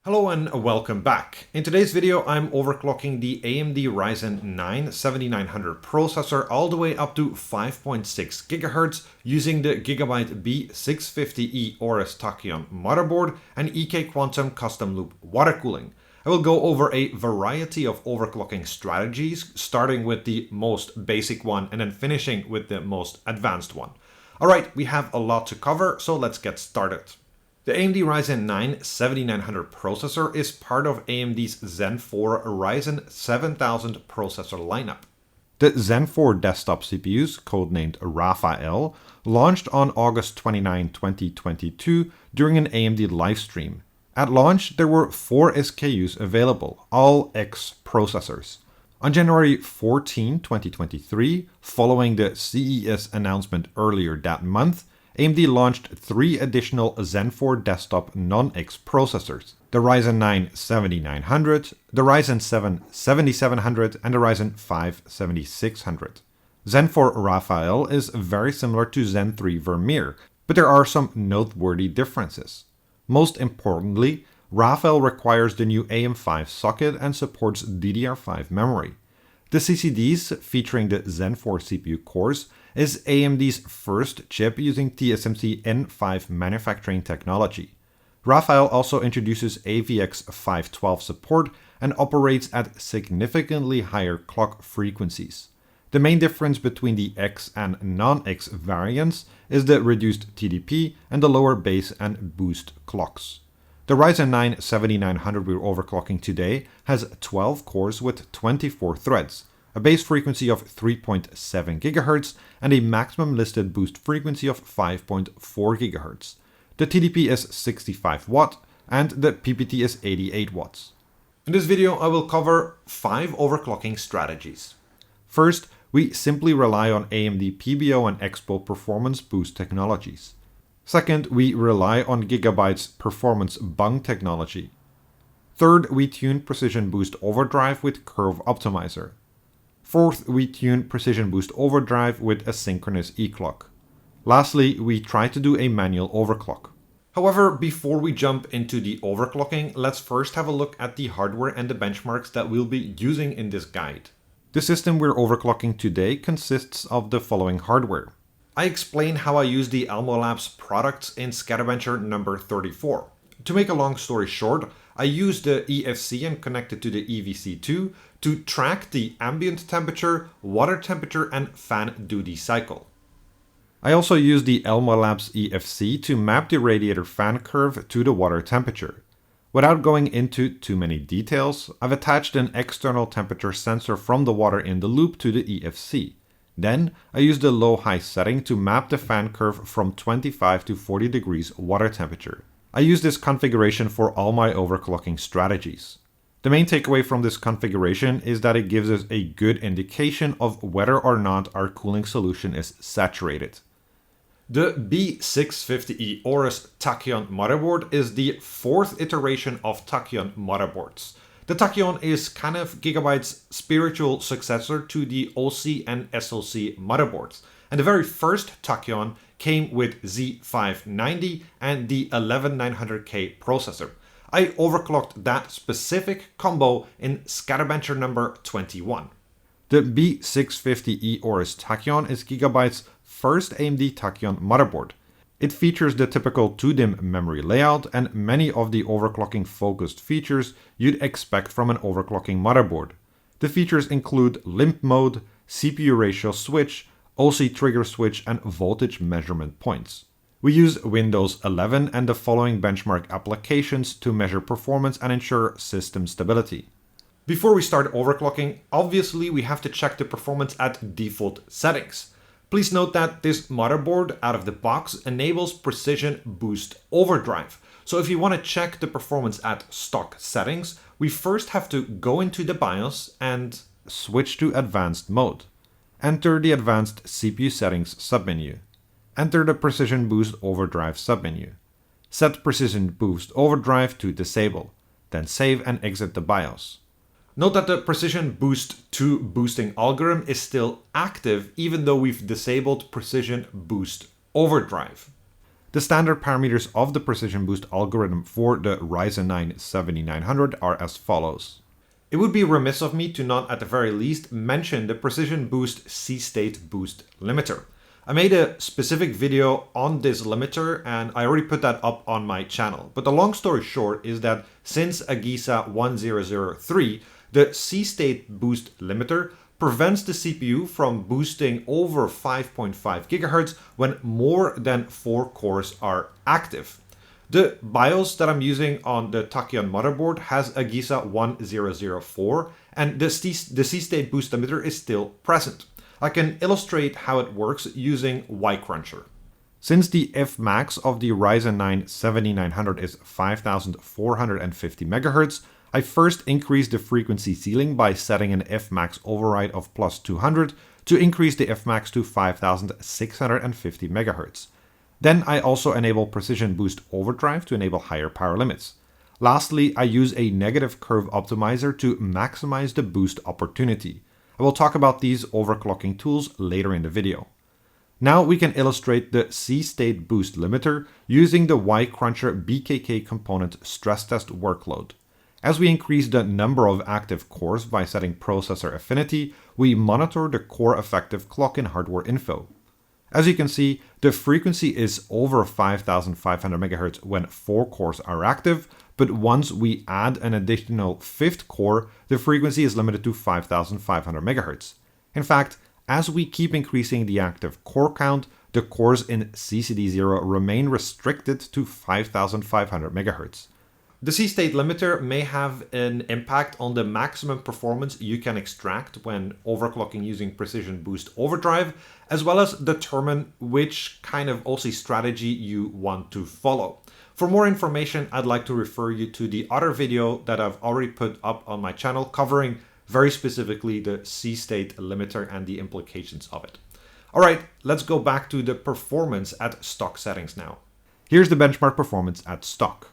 Hello and welcome back. In today's video, I'm overclocking the AMD Ryzen 9 7900 processor all the way up to 5.6 GHz using the GIGABYTE B650E Aorus Tachyon motherboard and EK Quantum custom loop water cooling. I will go over a variety of overclocking strategies, starting with the most basic one and then finishing with the most advanced one. Alright, we have a lot to cover, so let's get started. The AMD Ryzen 9 7900 processor is part of AMD's Zen 4 Ryzen 7000 processor lineup. The Zen 4 desktop CPUs, codenamed Raphael, launched on August 29, 2022 during an AMD livestream. At launch, there were 4 SKUs available, all X processors. On January 14, 2023, following the CES announcement earlier that month, AMD launched 3 additional Zen 4 desktop non-X processors: the Ryzen 9 7900, the Ryzen 7 7700, and the Ryzen 5 7600. Zen 4 Raphael is very similar to Zen 3 Vermeer, but there are some noteworthy differences. Most importantly, Raphael requires the new AM5 socket and supports DDR5 memory. The CCDs featuring the Zen 4 CPU cores is AMD's first chip using TSMC N5 manufacturing technology. Raphael also introduces AVX512 support and operates at significantly higher clock frequencies. The main difference between the X and non-X variants is the reduced TDP and the lower base and boost clocks. The Ryzen 9 7900 we're overclocking today has 12 cores with 24 threads, a base frequency of 3.7 GHz, and a maximum listed boost frequency of 5.4 GHz. The TDP is 65 watt and the PPT is 88 watts. In this video, I will cover 5 overclocking strategies. First, we simply rely on AMD PBO and EXPO performance boost technologies. Second, we rely on GIGABYTE's performance Bung technology. Third, we tune Precision Boost Overdrive with Curve Optimizer. Fourth, we tune Precision Boost Overdrive with asynchronous ECLK. Lastly, we try to do a manual overclock. However, before we jump into the overclocking, let's first have a look at the hardware and the benchmarks that we'll be using in this guide. The system we're overclocking today consists of the following hardware. I explain how I use the Elmo Labs products in SkatterBencher number 34. To make a long story short, I use the EFC and connect it to the EVC2 to track the ambient temperature, water temperature, and fan duty cycle. I also use the Elmo Labs EFC to map the radiator fan curve to the water temperature. Without going into too many details, I've attached an external temperature sensor from the water in the loop to the EFC. Then, I use the low-high setting to map the fan curve from 25 to 40 degrees water temperature. I use this configuration for all my overclocking strategies. The main takeaway from this configuration is that it gives us a good indication of whether or not our cooling solution is saturated. The B650E Aorus Tachyon motherboard is the 4th iteration of Tachyon motherboards. The Tachyon is kind of GIGABYTE's spiritual successor to the OC and SoC motherboards, and the very first Tachyon came with Z590 and the 11900K processor. I overclocked that specific combo in SkatterBencher number 21. The B650E Aorus Tachyon is GIGABYTE's first AMD Tachyon motherboard. It features the typical 2-DIMM memory layout and many of the overclocking focused features you'd expect from an overclocking motherboard. The features include limp mode, CPU ratio switch, OC trigger switch, and voltage measurement points. We use Windows 11 and the following benchmark applications to measure performance and ensure system stability. Before we start overclocking, obviously we have to check the performance at default settings. Please note that this motherboard out of the box enables Precision Boost Overdrive. So if you want to check the performance at stock settings, we first have to go into the BIOS and switch to Advanced mode. Enter the Advanced CPU Settings submenu. Enter the Precision Boost Overdrive submenu. Set Precision Boost Overdrive to Disable. Then save and exit the BIOS. Note that the Precision Boost 2 boosting algorithm is still active even though we've disabled Precision Boost Overdrive. The standard parameters of the precision boost algorithm for the Ryzen 9 7900 are as follows. It would be remiss of me to not at the very least mention the precision boost C-state boost limiter. I made a specific video on this limiter and I already put that up on my channel. But the long story short is that since AGISA 1003, the C-state boost limiter prevents the CPU from boosting over 5.5 GHz when more than 4 cores are active. The BIOS that I'm using on the Tachyon motherboard has AGISA 1004 and the C-state boost limiter is still present. I can illustrate how it works using Y-Cruncher. Since the Fmax of the Ryzen 9 7900 is 5450 MHz, I first increased the frequency ceiling by setting an Fmax override of plus 200 to increase the Fmax to 5650 MHz. Then I also enable Precision Boost Overdrive to enable higher power limits. Lastly, I use a negative curve optimizer to maximize the boost opportunity. I will talk about these overclocking tools later in the video. Now we can illustrate the C-state boost limiter using the Y-Cruncher BKK component stress test workload. As we increase the number of active cores by setting processor affinity, we monitor the core effective clock in hardware info. As you can see, the frequency is over 5500 MHz when 4 cores are active, but once we add an additional 5th core, the frequency is limited to 5500 MHz. In fact, as we keep increasing the active core count, the cores in CCD0 remain restricted to 5500 MHz. The C-state limiter may have an impact on the maximum performance you can extract when overclocking using Precision Boost Overdrive, as well as determine which kind of OC strategy you want to follow. For more information, I'd like to refer you to the other video that I've already put up on my channel covering very specifically the C-state limiter and the implications of it. All right, let's go back to the performance at stock settings now. Here's the benchmark performance at stock.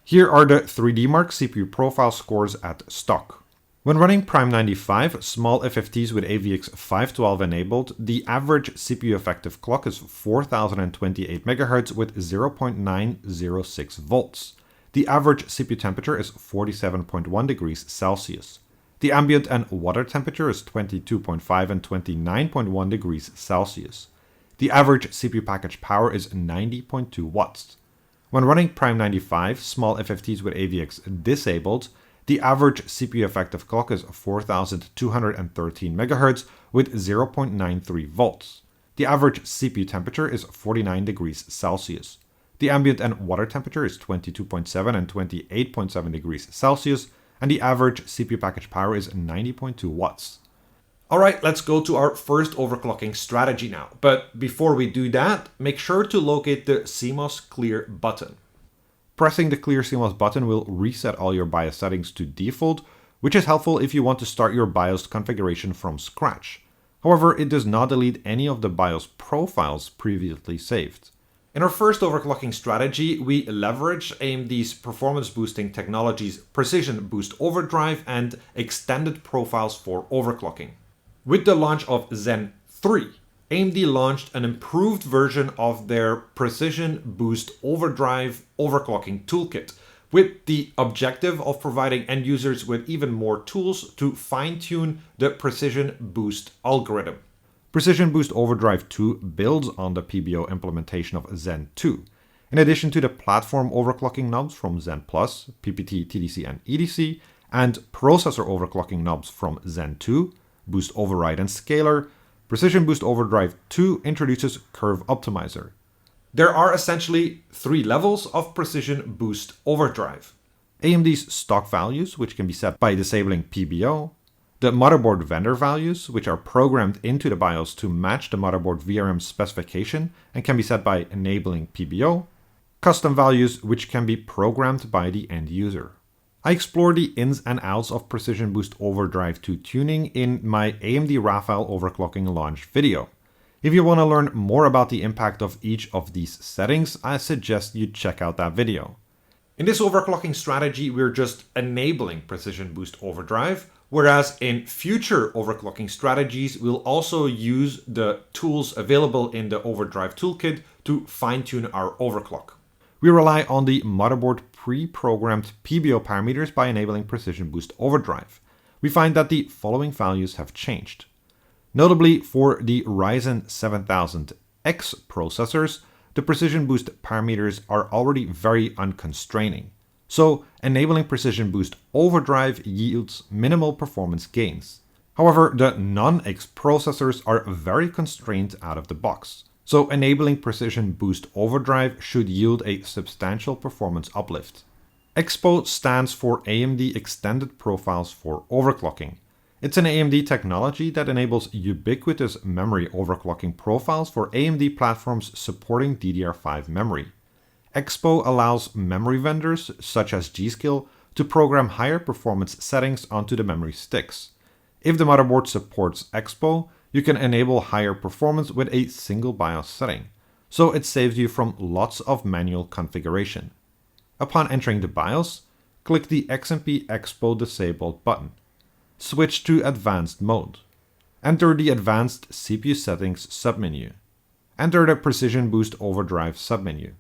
Here are the 3DMark CPU profile scores at stock. When running Prime 95 small FFTs with AVX 512 enabled, the average CPU effective clock is 4028 MHz with 0.906 volts. The average CPU temperature is 47.1 degrees Celsius. The ambient and water temperature is 22.5 and 29.1 degrees Celsius. The average CPU package power is 90.2 watts. When running Prime 95 small FFTs with AVX disabled, the average CPU effective clock is 4213 MHz with 0.93 volts. The average CPU temperature is 49 degrees Celsius. The ambient and water temperature is 22.7 and 28.7 degrees Celsius, and the average CPU package power is 90.2 watts. Alright, let's go to our first overclocking strategy now. But before we do that, make sure to locate the CMOS clear button. Pressing the clear CMOS button will reset all your BIOS settings to default, which is helpful if you want to start your BIOS configuration from scratch. However, it does not delete any of the BIOS profiles previously saved. In our first overclocking strategy, we leverage AMD's performance boosting technologies Precision Boost Overdrive and extended profiles for overclocking. With the launch of Zen 3, AMD launched an improved version of their Precision Boost Overdrive overclocking toolkit, with the objective of providing end users with even more tools to fine-tune the Precision Boost algorithm. Precision Boost Overdrive 2 builds on the PBO implementation of Zen 2. In addition to the platform overclocking knobs from Zen Plus, PPT, TDC, and EDC, and processor overclocking knobs from Zen 2, Boost Override and Scalar, Precision Boost Overdrive 2 introduces Curve Optimizer. There are essentially 3 levels of Precision Boost Overdrive. AMD's stock values, which can be set by disabling PBO, the motherboard vendor values, which are programmed into the BIOS to match the motherboard VRM specification and can be set by enabling PBO, custom values, which can be programmed by the end user. I explore the ins and outs of Precision Boost Overdrive 2 tuning in my AMD Raphael overclocking launch video. If you want to learn more about the impact of each of these settings, I suggest you check out that video. In this overclocking strategy, we're just enabling Precision Boost Overdrive, whereas in future overclocking strategies, we'll also use the tools available in the Overdrive toolkit to fine-tune our overclock. We rely on the motherboard pre-programmed PBO parameters by enabling Precision Boost Overdrive. We find that the following values have changed. Notably, for the Ryzen 7000X processors, the Precision Boost parameters are already very unconstraining. So, enabling Precision Boost Overdrive yields minimal performance gains. However, the non-X processors are very constrained out of the box. So, enabling Precision Boost Overdrive should yield a substantial performance uplift. EXPO stands for AMD Extended Profiles for Overclocking. It's an AMD technology that enables ubiquitous memory overclocking profiles for AMD platforms supporting DDR5 memory. EXPO allows memory vendors, such as G.Skill, to program higher performance settings onto the memory sticks. If the motherboard supports EXPO, you can enable higher performance with a single BIOS setting, so it saves you from lots of manual configuration. Upon entering the BIOS, click the XMP EXPO Disabled button. Switch to Advanced mode. Enter the Advanced CPU Settings submenu. Enter the Precision Boost Overdrive submenu.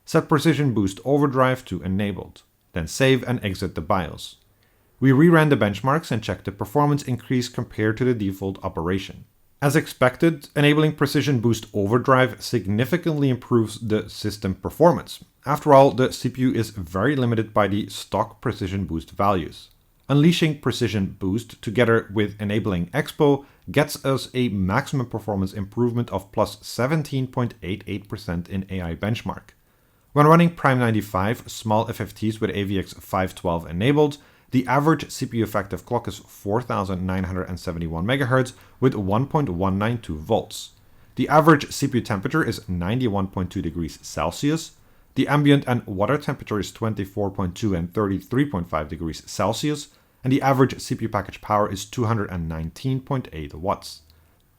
Set Precision Boost Overdrive to Enabled, then save and exit the BIOS. We reran the benchmarks and checked the performance increase compared to the default operation. As expected, enabling Precision Boost Overdrive significantly improves the system performance. After all, the CPU is very limited by the stock Precision Boost values. Unleashing Precision Boost together with enabling EXPO gets us a maximum performance improvement of plus 17.88% in AI benchmark. When running Prime 95 small FFTs with AVX 512 enabled, the average CPU effective clock is 4971 MHz with 1.192 volts. The average CPU temperature is 91.2 degrees Celsius. The ambient and water temperature is 24.2 and 33.5 degrees Celsius. And the average CPU package power is 219.8 watts.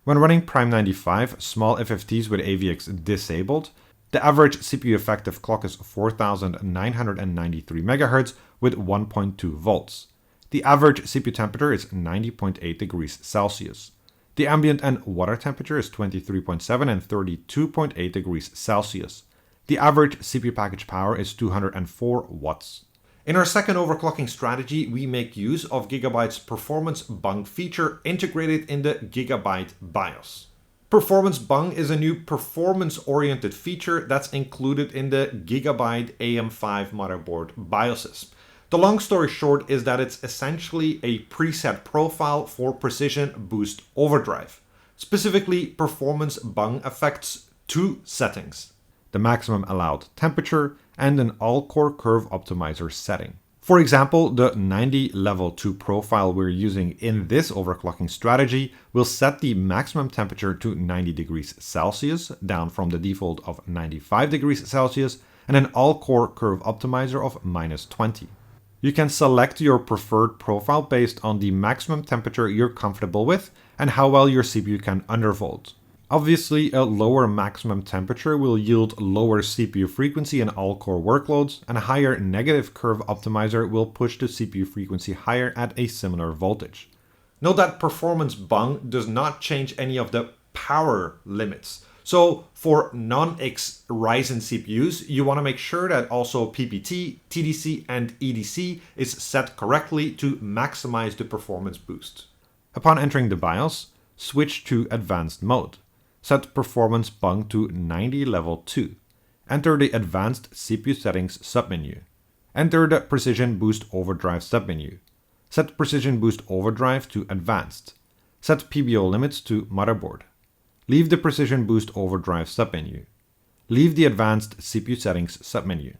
When running Prime 95 small FFTs with AVX disabled, the average CPU effective clock is 4993 MHz with 1.2 volts. The average CPU temperature is 90.8 degrees Celsius. The ambient and water temperature is 23.7 and 32.8 degrees Celsius. The average CPU package power is 204 watts. In our second overclocking strategy, we make use of GIGABYTE's Performance Bung feature integrated in the GIGABYTE BIOS. Performance Bung is a new performance-oriented feature that's included in the GIGABYTE AM5 motherboard BIOSes. The long story short is that it's essentially a preset profile for Precision Boost Overdrive. Specifically, Performance Bung affects two settings: the maximum allowed temperature and an all-core curve optimizer setting. For example, the 90 level 2 profile we're using in this overclocking strategy will set the maximum temperature to 90 degrees Celsius, down from the default of 95 degrees Celsius, and an all-core curve optimizer of -20. You can select your preferred profile based on the maximum temperature you're comfortable with and how well your CPU can undervolt. Obviously, a lower maximum temperature will yield lower CPU frequency in all-core workloads, and a higher negative curve optimizer will push the CPU frequency higher at a similar voltage. Note that Performance Bung does not change any of the power limits. So for non-X Ryzen CPUs, you want to make sure that also PPT, TDC, and EDC is set correctly to maximize the performance boost. Upon entering the BIOS, switch to Advanced mode. Set Performance Bung to 90 level 2. Enter the Advanced CPU Settings submenu. Enter the Precision Boost Overdrive submenu. Set Precision Boost Overdrive to Advanced. Set PBO limits to Motherboard. Leave the Precision Boost Overdrive submenu. Leave the Advanced CPU Settings submenu.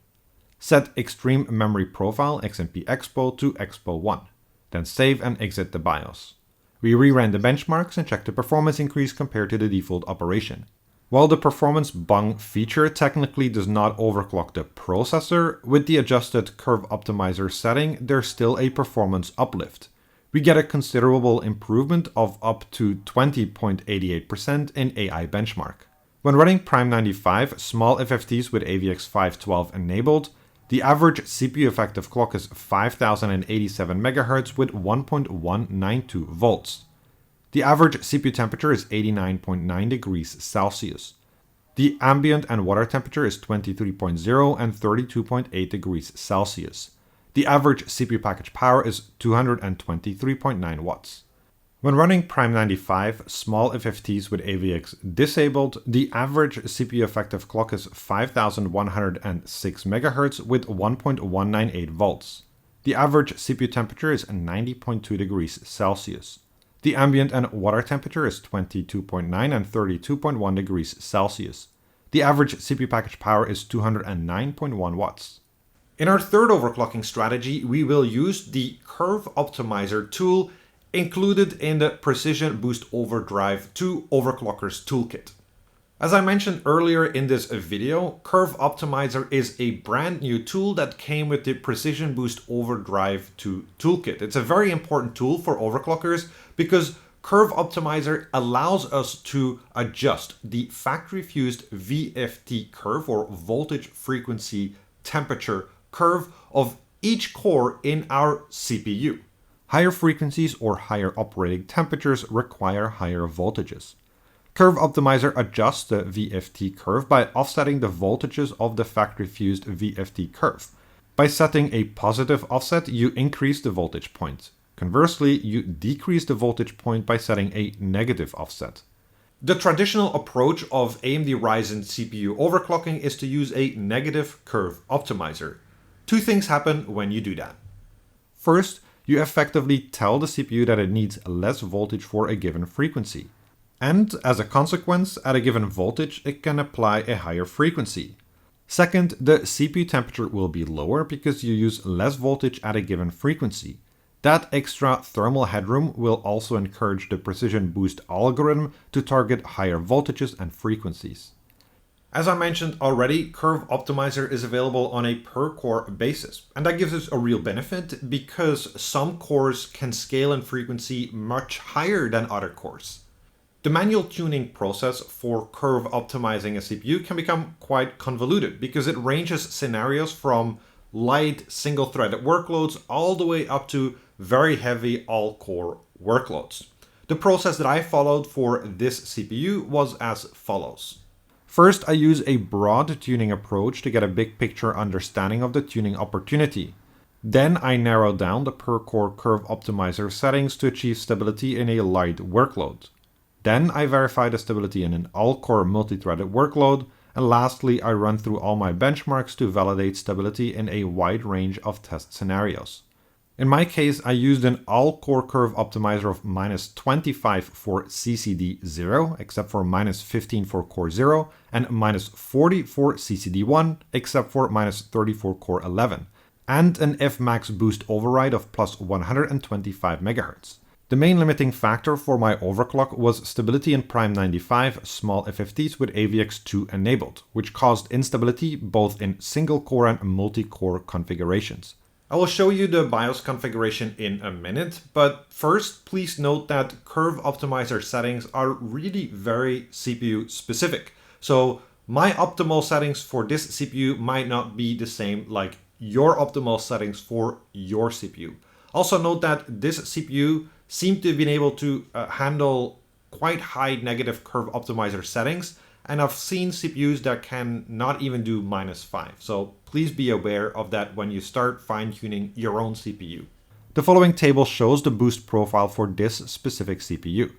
Set Extreme Memory Profile XMP EXPO to EXPO 1. Then save and exit the BIOS. We reran the benchmarks and checked the performance increase compared to the default operation. While the Performance Bung feature technically does not overclock the processor, with the adjusted curve optimizer setting, there's still a performance uplift. We get a considerable improvement of up to 20.88% in AI benchmark. When running Prime 95 small FFTs with AVX 512 enabled, the average CPU effective clock is 5087 MHz with 1.192 volts. The average CPU temperature is 89.9 degrees Celsius. The ambient and water temperature is 23.0 and 32.8 degrees Celsius. The average CPU package power is 223.9 watts. When running Prime 95 small FFTs with AVX disabled, the average CPU effective clock is 5106 MHz with 1.198 volts. The average CPU temperature is 90.2 degrees Celsius. The ambient and water temperature is 22.9 and 32.1 degrees Celsius. The average CPU package power is 209.1 watts. In our third overclocking strategy, we will use the Curve Optimizer tool included in the Precision Boost Overdrive 2 Overclockers Toolkit. As I mentioned earlier in this video, Curve Optimizer is a brand new tool that came with the Precision Boost Overdrive 2 Toolkit. It's a very important tool for overclockers because Curve Optimizer allows us to adjust the factory fused VFT curve or voltage frequency temperature curve of each core in our CPU. Higher frequencies or higher operating temperatures require higher voltages. Curve Optimizer adjusts the VFT curve by offsetting the voltages of the factory fused VFT curve. By setting a positive offset, you increase the voltage point. Conversely, you decrease the voltage point by setting a negative offset. The traditional approach of AMD Ryzen CPU overclocking is to use a negative curve optimizer. Two things happen when you do that. First, you effectively tell the CPU that it needs less voltage for a given frequency. And as a consequence, at a given voltage, it can apply a higher frequency. Second, the CPU temperature will be lower because you use less voltage at a given frequency. That extra thermal headroom will also encourage the Precision Boost algorithm to target higher voltages and frequencies. As I mentioned already, Curve Optimizer is available on a per core basis, and that gives us a real benefit because some cores can scale in frequency much higher than other cores. The manual tuning process for curve optimizing a CPU can become quite convoluted because it ranges scenarios from light single-threaded workloads all the way up to very heavy all-core workloads. The process that I followed for this CPU was as follows. First, I use a broad tuning approach to get a big picture understanding of the tuning opportunity. Then I narrow down the per core curve optimizer settings to achieve stability in a light workload. Then I verify the stability in an all-core multi-threaded workload. And lastly, I run through all my benchmarks to validate stability in a wide range of test scenarios. In my case, I used an all-core curve optimizer of -25 for CCD0, except for -15 for core 0, and -40 for CCD1, except for -30 for core 11, and an Fmax boost override of +125 MHz. The main limiting factor for my overclock was stability in Prime 95 small FFTs with AVX2 enabled, which caused instability both in single-core and multi-core configurations. I will show you the BIOS configuration in a minute, but first, please note that Curve Optimizer settings are really very CPU specific. So my optimal settings for this CPU might not be the same like your optimal settings for your CPU. Also note that this CPU seemed to have been able to handle quite high negative curve optimizer settings, and I've seen CPUs that can not even do -5. So please be aware of that when you start fine-tuning your own CPU. The following table shows the boost profile for this specific CPU.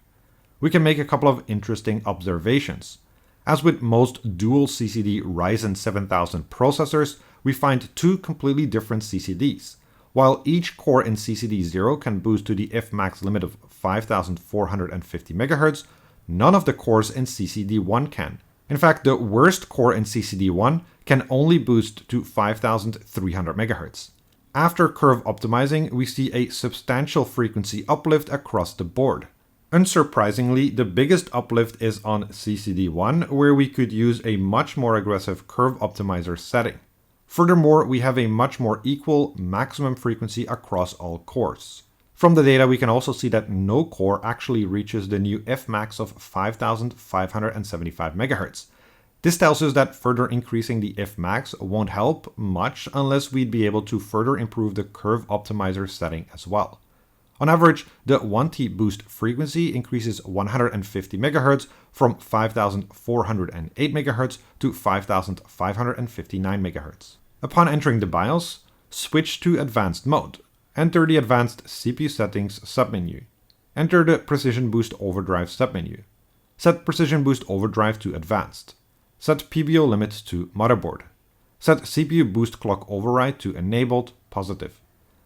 We can make a couple of interesting observations. As with most dual CCD Ryzen 7000 processors, we find two completely different CCDs. While each core in CCD0 can boost to the Fmax limit of 5450 MHz, none of the cores in CCD1 can. In fact, the worst core in CCD1 can only boost to 5300 MHz. After curve optimizing, we see a substantial frequency uplift across the board. Unsurprisingly, the biggest uplift is on CCD1, where we could use a much more aggressive curve optimizer setting. Furthermore, we have a much more equal maximum frequency across all cores. From the data, we can also see that no core actually reaches the new Fmax of 5575 MHz. This tells us that further increasing the Fmax won't help much unless we'd be able to further improve the curve optimizer setting as well. On average, the 1T boost frequency increases 150 MHz from 5408 MHz to 5559 MHz. Upon entering the BIOS, switch to Advanced mode. Enter the Advanced CPU Settings submenu. Enter the Precision Boost Overdrive submenu. Set Precision Boost Overdrive to Advanced. Set PBO limits to Motherboard. Set CPU Boost Clock Override to Enabled, positive.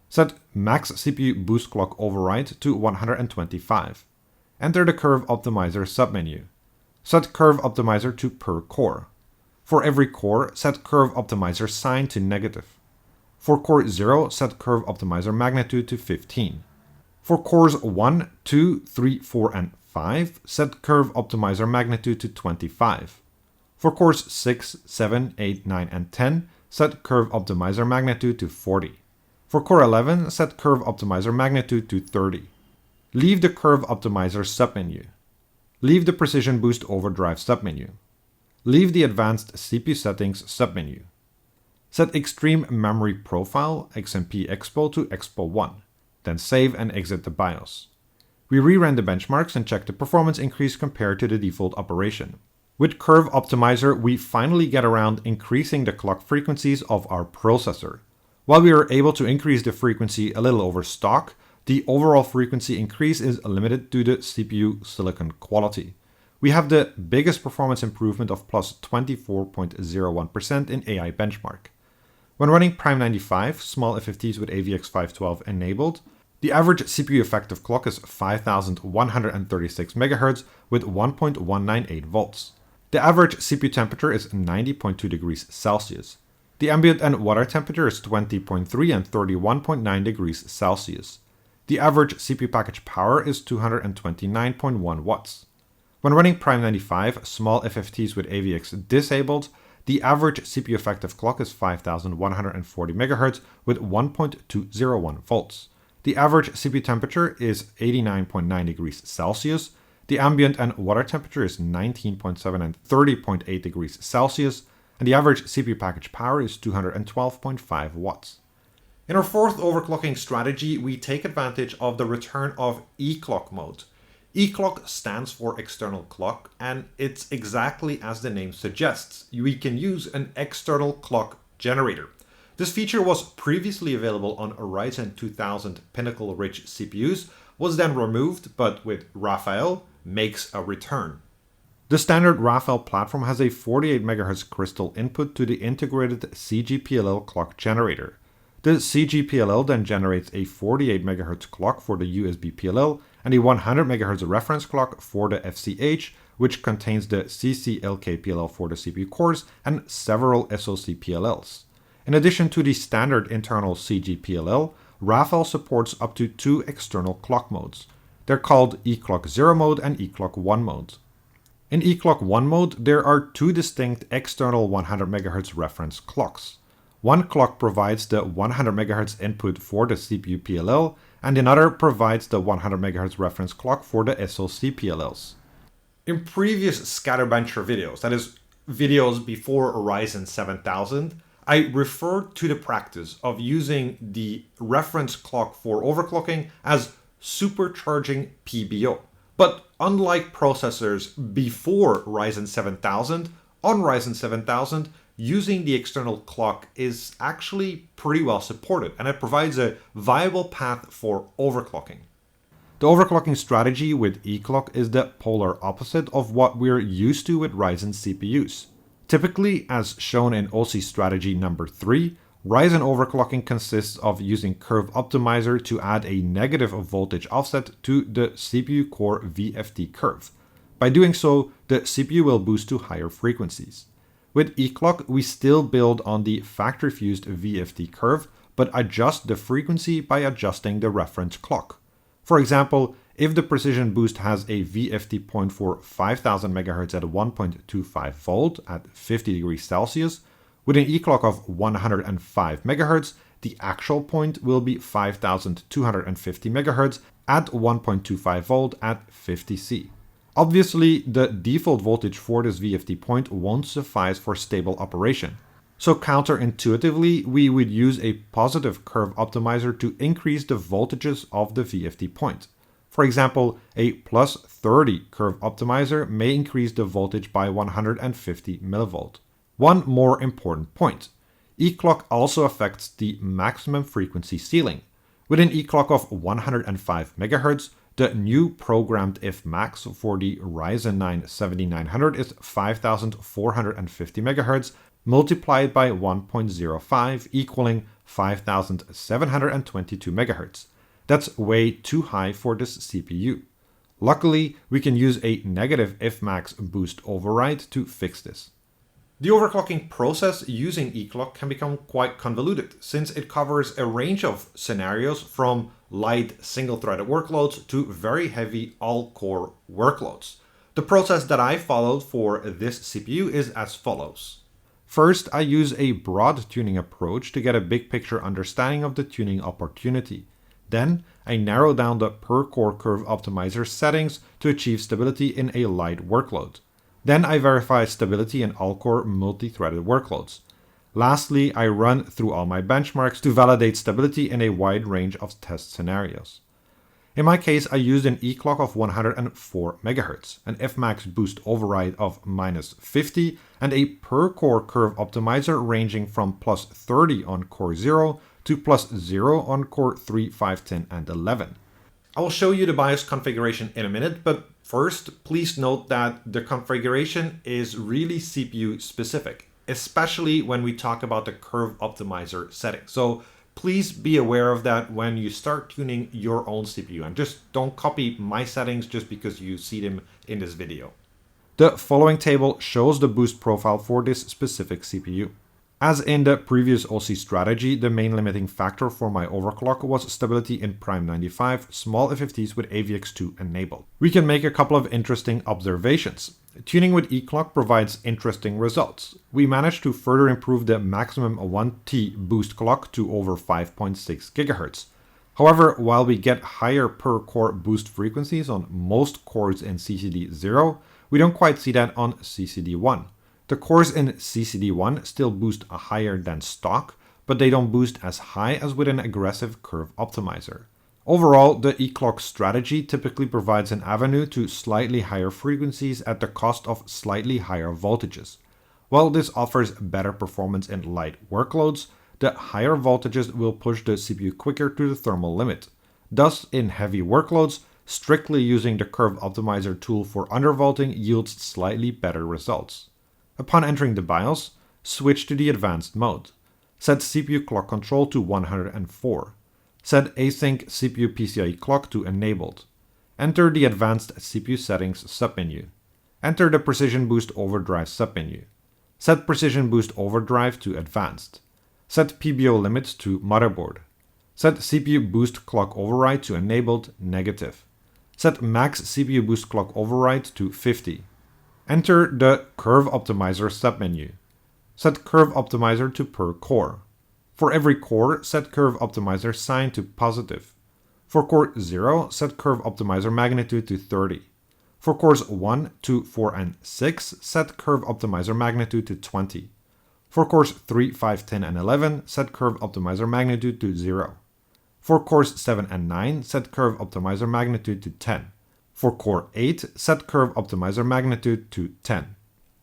Set Max CPU Boost Clock Override to 125. Enter the Curve Optimizer submenu. Set Curve Optimizer to per core. For every core, set Curve Optimizer sign to negative. For core 0, set Curve Optimizer magnitude to 15. For cores 1, 2, 3, 4, and 5, set Curve Optimizer magnitude to 25. For cores 6, 7, 8, 9, and 10, set Curve Optimizer magnitude to 40. For core 11, set Curve Optimizer magnitude to 30. Leave the Curve Optimizer submenu. Leave the Precision Boost Overdrive submenu. Leave the Advanced CPU Settings submenu. Set Extreme Memory Profile XMP EXPO to EXPO 1. Then save and exit the BIOS. We rerun the benchmarks and check the performance increase compared to the default operation. With Curve Optimizer, we finally get around increasing the clock frequencies of our processor. While we are able to increase the frequency a little over stock, the overall frequency increase is limited to the CPU silicon quality. We have the biggest performance improvement of plus 24.01% in AI benchmark. When running Prime 95, small FFTs with AVX512 enabled, the average CPU effective clock is 5136 MHz with 1.198 volts. The average CPU temperature is 90.2 degrees Celsius. The ambient and water temperature is 20.3 and 31.9 degrees Celsius. The average CPU package power is 229.1 watts. When running Prime 95, small FFTs with AVX disabled, the average CPU effective clock is 5140 MHz with 1.201 volts. The average CPU temperature is 89.9 degrees Celsius. The ambient and water temperature is 19.7 and 30.8 degrees Celsius. And the average CPU package power is 212.5 watts. In our fourth overclocking strategy, we take advantage of the return of ECLK mode. ECLK stands for external clock, and it's exactly as the name suggests. We can use an external clock generator. This feature was previously available on Ryzen 2000 Pinnacle-rich CPUs, was then removed, but with Raphael, makes a return. The standard Raphael platform has a 48 MHz crystal input to the integrated CGPLL clock generator. The CGPLL then generates a 48 MHz clock for the USB PLL and a 100 MHz reference clock for the FCH, which contains the ECLK PLL for the CPU cores and several SoC PLLs. In addition to the standard internal CGPLL, Raphael supports up to 2 external clock modes. They're called ECLK 0 mode and ECLK 1 mode. In ECLK 1 mode, there are 2 distinct external 100 MHz reference clocks. One clock provides the 100 MHz input for the CPU PLL, and another provides the 100 MHz reference clock for the SoC PLLs. In previous SkatterBencher videos, that is, videos before Ryzen 7000, I referred to the practice of using the reference clock for overclocking as supercharging PBO. But unlike processors before Ryzen 7000, on Ryzen 7000, using the external clock is actually pretty well supported, and it provides a viable path for overclocking. The overclocking strategy with ECLK is the polar opposite of what we're used to with Ryzen CPUs. Typically, as shown in OC strategy number 3, Ryzen overclocking consists of using Curve Optimizer to add a negative voltage offset to the CPU core VFD curve. By doing so, the CPU will boost to higher frequencies. With ECLK, we still build on the factory-fused VFD curve, but adjust the frequency by adjusting the reference clock. For example, if the precision boost has a VFD point for 5000 MHz at 1.25 volt at 50 degrees Celsius, with an ECLK of 105 MHz, the actual point will be 5250 MHz at 1.25 volt at 50 C. Obviously, the default voltage for this VFD point won't suffice for stable operation. So counterintuitively, we would use a positive curve optimizer to increase the voltages of the VFD point. For example, a plus 30 curve optimizer may increase the voltage by 150 millivolt. One more important point. ECLK also affects the maximum frequency ceiling. With an ECLK of 105 MHz, the new programmed if max for the Ryzen 9 7900 is 5450 MHz multiplied by 1.05 equaling 5722 MHz. That's way too high for this CPU. Luckily, we can use a negative if max boost override to fix this. The overclocking process using ECLK can become quite convoluted since it covers a range of scenarios from light single-threaded workloads to very heavy all-core workloads. The process that I followed for this CPU is as follows. First, I use a broad tuning approach to get a big picture understanding of the tuning opportunity. Then, I narrow down the per-core curve optimizer settings to achieve stability in a light workload. Then I verify stability in all-core multi-threaded workloads. Lastly, I run through all my benchmarks to validate stability in a wide range of test scenarios. In my case, I used an ECLK of 104 MHz, an Fmax boost override of -50, and a per-core curve optimizer ranging from plus 30 on core 0 to plus 0 on core 3, 5, 10, and 11. I will show you the BIOS configuration in a minute, but first, please note that the configuration is really CPU specific, especially when we talk about the curve optimizer setting. So please be aware of that when you start tuning your own CPU, and just don't copy my settings just because you see them in this video. The following table shows the boost profile for this specific CPU. As in the previous OC strategy, the main limiting factor for my overclock was stability in Prime 95 small FFTs with AVX2 enabled. We can make a couple of interesting observations. Tuning with ECLK provides interesting results. We managed to further improve the maximum 1T boost clock to over 5.6 GHz. However, while we get higher per core boost frequencies on most cores in CCD0, we don't quite see that on CCD1. The cores in CCD1 still boost higher than stock, but they don't boost as high as with an aggressive curve optimizer. Overall, the ECLK strategy typically provides an avenue to slightly higher frequencies at the cost of slightly higher voltages. While this offers better performance in light workloads, the higher voltages will push the CPU quicker to the thermal limit. Thus, in heavy workloads, strictly using the curve optimizer tool for undervolting yields slightly better results. Upon entering the BIOS, switch to the advanced mode. Set CPU clock control to 104. Set Async CPU PCIe clock to enabled. Enter the advanced CPU settings submenu. Enter the Precision Boost Overdrive submenu. Set Precision Boost Overdrive to advanced. Set PBO limits to motherboard. Set CPU boost clock override to enabled negative. Set max CPU boost clock override to 50. Enter the Curve Optimizer submenu. Set Curve Optimizer to per core. For every core, set Curve Optimizer sign to positive. For core 0, set Curve Optimizer magnitude to 30. For cores 1, 2, 4, and 6, set Curve Optimizer magnitude to 20. For cores 3, 5, 10, and 11, set Curve Optimizer magnitude to 0. For cores 7 and 9, set Curve Optimizer magnitude to 10. For core 8, set Curve Optimizer magnitude to 10.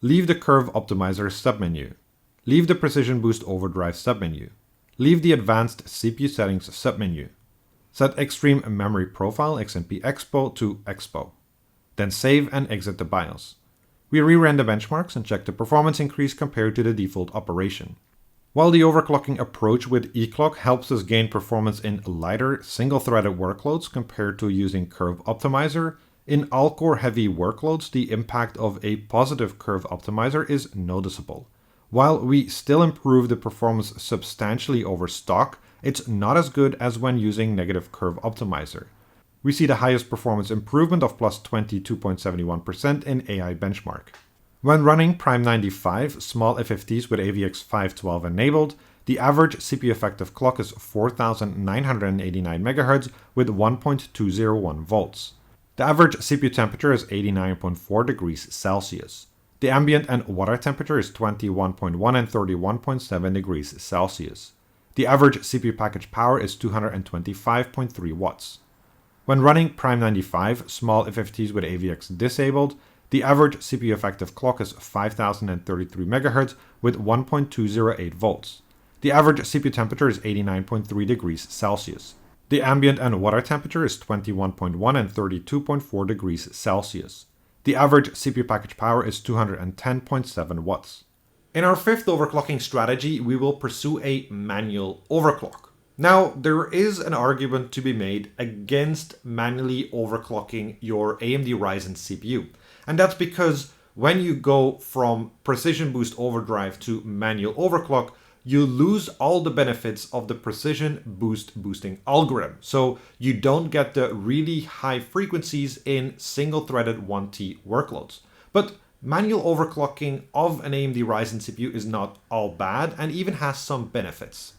Leave the Curve Optimizer submenu. Leave the Precision Boost Overdrive submenu. Leave the Advanced CPU Settings submenu. Set Extreme Memory Profile XMP EXPO to EXPO. Then save and exit the BIOS. We reran the benchmarks and checked the performance increase compared to the default operation. While the overclocking approach with ECLK helps us gain performance in lighter single-threaded workloads compared to using Curve Optimizer, in all-core heavy workloads the impact of a positive Curve Optimizer is noticeable. While we still improve the performance substantially over stock, it's not as good as when using negative Curve Optimizer. We see the highest performance improvement of plus 22.71% in AI benchmark. When running Prime 95 small FFTs with AVX 512 enabled, the average CPU effective clock is 4989 MHz with 1.201 volts. The average CPU temperature is 89.4 degrees Celsius. The ambient and water temperature is 21.1 and 31.7 degrees Celsius. The average CPU package power is 225.3 watts. When running Prime 95 small FFTs with AVX disabled, the average CPU effective clock is 5033 MHz with 1.208 volts. The average CPU temperature is 89.3 degrees Celsius. The ambient and water temperature is 21.1 and 32.4 degrees Celsius. The average CPU package power is 210.7 watts. In our fifth overclocking strategy, we will pursue a manual overclock. Now, there is an argument to be made against manually overclocking your AMD Ryzen CPU. And that's because when you go from precision boost overdrive to manual overclock, you lose all the benefits of the precision boost boosting algorithm. So you don't get the really high frequencies in single-threaded 1T workloads. But manual overclocking of an AMD Ryzen CPU is not all bad and even has some benefits.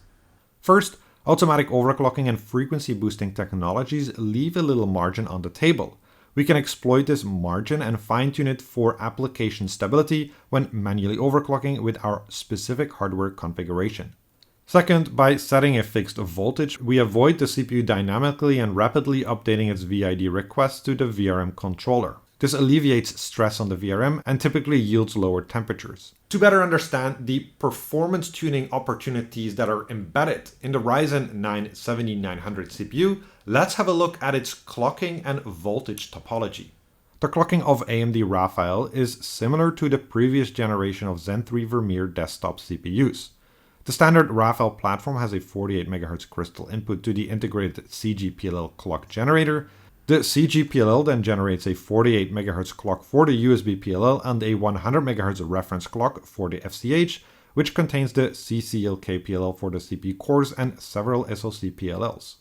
First, automatic overclocking and frequency boosting technologies leave a little margin on the table. We can exploit this margin and fine-tune it for application stability when manually overclocking with our specific hardware configuration. Second, by setting a fixed voltage, we avoid the CPU dynamically and rapidly updating its VID requests to the VRM controller. This alleviates stress on the VRM and typically yields lower temperatures. To better understand the performance tuning opportunities that are embedded in the Ryzen 9 7900 CPU, let's have a look at its clocking and voltage topology. The clocking of AMD Raphael is similar to the previous generation of Zen 3 Vermeer desktop CPUs. The standard Raphael platform has a 48 MHz crystal input to the integrated CGPLL clock generator. The CGPLL then generates a 48 MHz clock for the USB PLL and a 100 MHz reference clock for the FCH, which contains the ECLK PLL for the CPU cores and several SoC PLLs.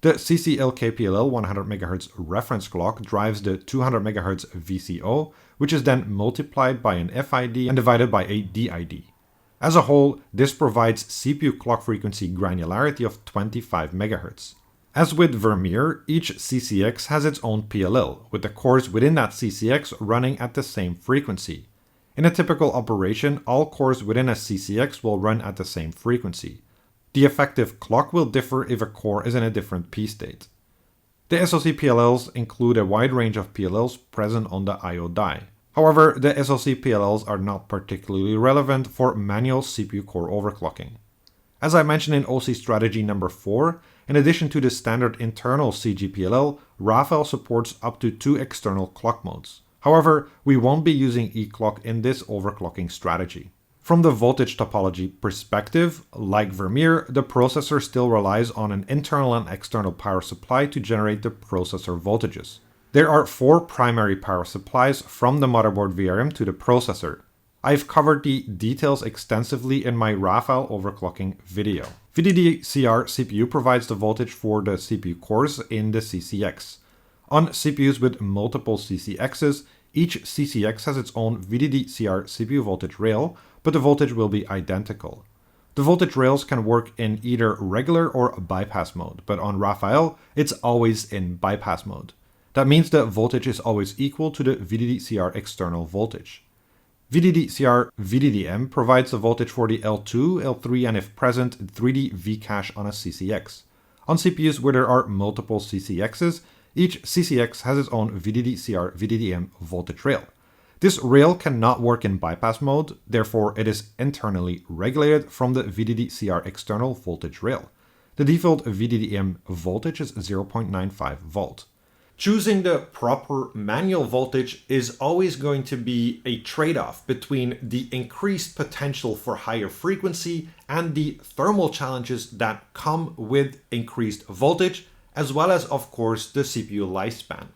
The ECLK PLL 100 MHz reference clock drives the 200 MHz VCO, which is then multiplied by an FID and divided by a DID. As a whole, this provides CPU clock frequency granularity of 25 MHz. As with Vermeer, each CCX has its own PLL, with the cores within that CCX running at the same frequency. In a typical operation, all cores within a CCX will run at the same frequency. The effective clock will differ if a core is in a different P state. The SoC PLLs include a wide range of PLLs present on the I/O die. However, the SoC PLLs are not particularly relevant for manual CPU core overclocking. As I mentioned in OC strategy number 4, in addition to the standard internal CGPLL, Raphael supports up to 2 external clock modes. However, we won't be using ECLK in this overclocking strategy. From the voltage topology perspective, like Vermeer, the processor still relies on an internal and external power supply to generate the processor voltages. There are 4 primary power supplies from the motherboard VRM to the processor. I've covered the details extensively in my Raphael overclocking video. VDD-CR CPU provides the voltage for the CPU cores in the CCX. On CPUs with multiple CCXs, each CCX has its own VDD-CR CPU voltage rail, but the voltage will be identical. The voltage rails can work in either regular or bypass mode, but on Raphael, it's always in bypass mode. That means the voltage is always equal to the VDD-CR external voltage. VDD-CR VDDM provides the voltage for the L2, L3, and if present, 3D V-cache on a CCX. On CPUs where there are multiple CCXs, each CCX has its own VDD-CR VDDM voltage rail. This rail cannot work in bypass mode, therefore it is internally regulated from the VDD-CR external voltage rail. The default VDDM voltage is 0.95 volt. Choosing the proper manual voltage is always going to be a trade-off between the increased potential for higher frequency and the thermal challenges that come with increased voltage, as well as, of course, the CPU lifespan.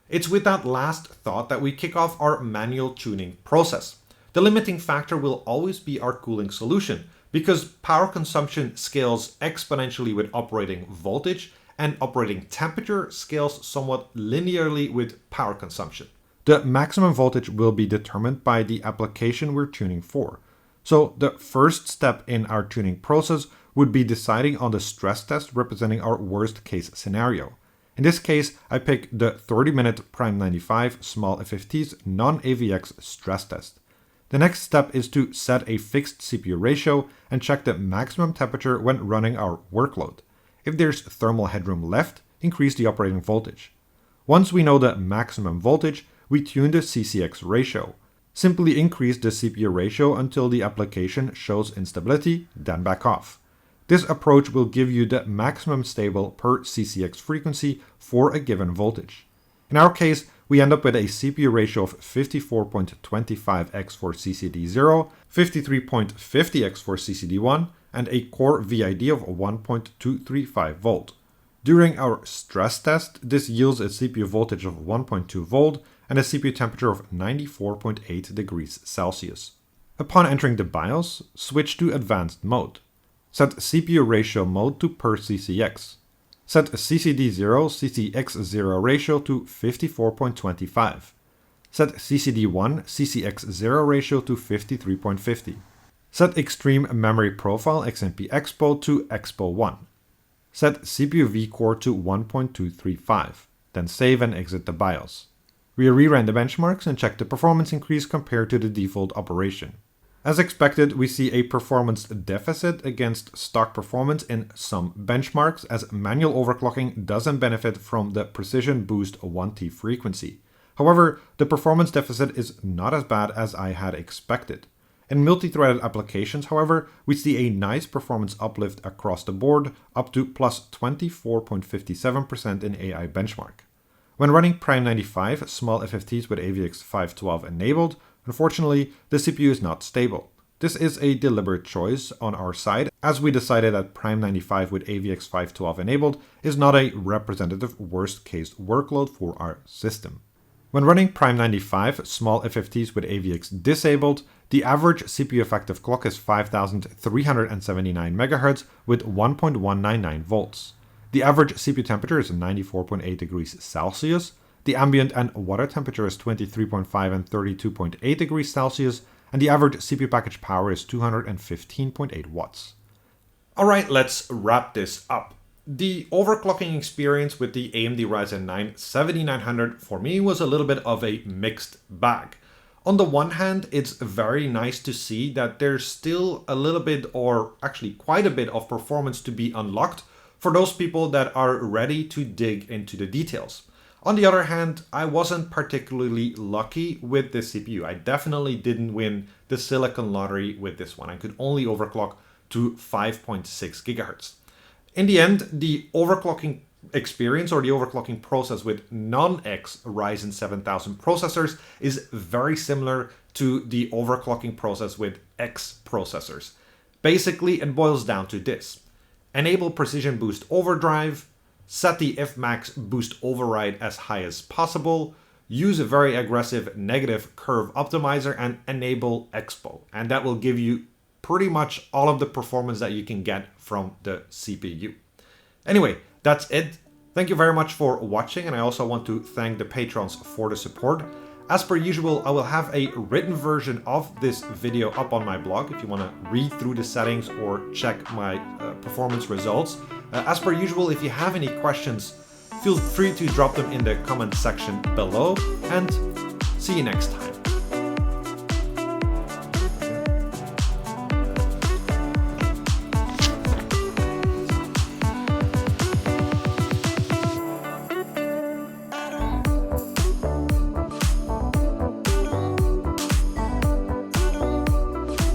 It's with that last thought that we kick off our manual tuning process. The limiting factor will always be our cooling solution, because power consumption scales exponentially with operating voltage, and operating temperature scales somewhat linearly with power consumption. The maximum voltage will be determined by the application we're tuning for. So the first step in our tuning process would be deciding on the stress test representing our worst case scenario. In this case, I pick the 30-minute Prime 95 small FFT's non-AVX stress test. The next step is to set a fixed CPU ratio and check the maximum temperature when running our workload. If there's thermal headroom left, increase the operating voltage. Once we know the maximum voltage, we tune the CCX ratio. Simply increase the CPU ratio until the application shows instability, then back off. This approach will give you the maximum stable per CCX frequency for a given voltage. In our case, we end up with a CPU ratio of 54.25x for CCD0, 53.50x for CCD1, and a core VID of 1.235 volt. During our stress test, this yields a CPU voltage of 1.2 volt and a CPU temperature of 94.8 degrees Celsius. Upon entering the BIOS, switch to advanced mode. Set CPU ratio mode to per CCX. Set CCD0 CCX0 ratio to 54.25. Set CCD1 CCX0 ratio to 53.50. Set Extreme Memory Profile XMP Expo to Expo 1. Set CPU vCore to 1.235. Then save and exit the BIOS. We rerun the benchmarks and check the performance increase compared to the default operation. As expected, we see a performance deficit against stock performance in some benchmarks, as manual overclocking doesn't benefit from the Precision Boost 1T frequency. However, the performance deficit is not as bad as I had expected. In multi-threaded applications, however, we see a nice performance uplift across the board, up to plus 24.57% in AI benchmark. When running Prime 95 small FFTs with AVX 512 enabled, unfortunately, the CPU is not stable. This is a deliberate choice on our side, as we decided that Prime 95 with AVX 512 enabled is not a representative worst-case workload for our system. When running Prime 95 small FFTs with AVX disabled, the average CPU effective clock is 5379 MHz with 1.199 volts. The average CPU temperature is 94.8 degrees Celsius. The ambient and water temperature is 23.5 and 32.8 degrees Celsius, and the average CPU package power is 215.8 watts. Alright, let's wrap this up. The overclocking experience with the AMD Ryzen 9 7900 for me was a little bit of a mixed bag. On the one hand, it's very nice to see that there's still a little bit, or actually quite a bit, of performance to be unlocked for those people that are ready to dig into the details. On the other hand, I wasn't particularly lucky with this CPU. I definitely didn't win the silicon lottery with this one. I could only overclock to 5.6 GHz. In the end, the overclocking experience, or the overclocking process with non-X Ryzen 7000 processors, is very similar to the overclocking process with X processors. Basically, it boils down to this: enable Precision Boost Overdrive, set the Fmax boost override as high as possible, use a very aggressive negative curve optimizer, and enable Expo. And that will give you pretty much all of the performance that you can get from the CPU. Anyway, that's it. Thank you very much for watching, and I also want to thank the patrons for the support. As per usual, I will have a written version of this video up on my blog if you want to read through the settings or check my performance results. As per usual, if you have any questions, feel free to drop them in the comment section below, and see you next time.